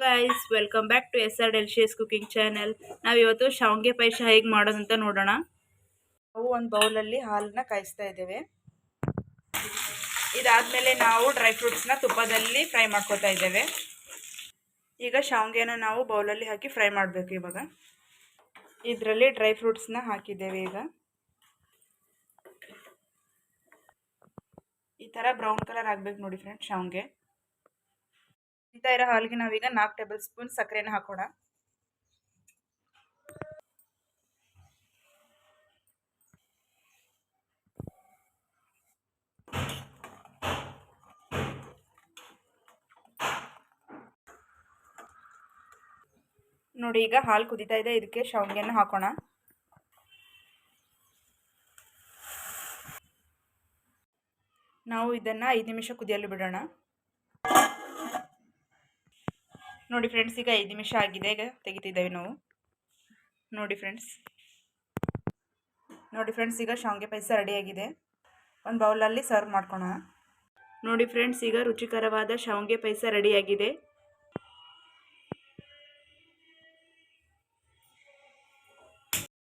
Guys welcome back to S R delicious cooking channel. ನಾವಿವತ್ತು ಶಾವಿಗೆ ಪಾಯಸ ಹೇಗೆ ಮಾಡೋದಂತ ನೋಡೋಣ. ನಾವು ಒಂದು ಬೌಲಲ್ಲಿ ಹಾಲನ್ನ ಕಾಯಿಸ್ತಾ ಇದ್ದೇವೆ. ಇದಾದ್ಮೇಲೆ ನಾವು ಡ್ರೈ ಫ್ರೂಟ್ಸ್ನ ತುಪ್ಪದಲ್ಲಿ ಫ್ರೈ ಮಾಡ್ಕೊತಾ ಇದ್ದೇವೆ. ಈಗ ಶಾವಿಗೆನ ನಾವು ಬೌಲಲ್ಲಿ ಹಾಕಿ ಫ್ರೈ ಮಾಡಬೇಕು. ಇವಾಗ ಇದರಲ್ಲಿ ಡ್ರೈ ಫ್ರೂಟ್ಸ್ನ ಹಾಕಿದ್ದೇವೆ. ಈಗ ಈ ಥರ ಬ್ರೌನ್ ಕಲರ್ ಆಗಬೇಕು ನೋಡಿ ಫ್ರೆಂಡ್ಸ್ ಶಾವಿಗೆ. ಇಂಥ ಇರೋ ಹಾಲಿಗೆ ನಾವೀಗ 4 ಟೇಬಲ್ ಸ್ಪೂನ್ ಸಕ್ಕರೆನ ಹಾಕೋಣ. ನೋಡಿ ಈಗ ಹಾಲು ಕುದೀತಾ ಇದೆ. ಇದಕ್ಕೆ ಶಾವಿಗೆನ ಹಾಕೋಣ. ನಾವು ಇದನ್ನು 5 ನಿಮಿಷ ಕುದಿಯಲು ಬಿಡೋಣ. ನೋಡಿ ಫ್ರೆಂಡ್ಸ್, ಈಗ 5 ನಿಮಿಷ ಆಗಿದೆ. ಈಗ ತೆಗಿತಿದ್ದೇವೆ ನಾವು. ನೋಡಿ ಫ್ರೆಂಡ್ಸ್, ಈಗ ಶಾವಿಗೆ ಪಾಯಸ ರೆಡಿಯಾಗಿದೆ. ಒಂದು ಬೌಲಲ್ಲಿ ಸರ್ವ್ ಮಾಡ್ಕೊಳ. ನೋಡಿ ಫ್ರೆಂಡ್ಸ್, ಈಗ ರುಚಿಕರವಾದ ಶಾವಿಗೆ ಪಾಯಸ ರೆಡಿಯಾಗಿದೆ.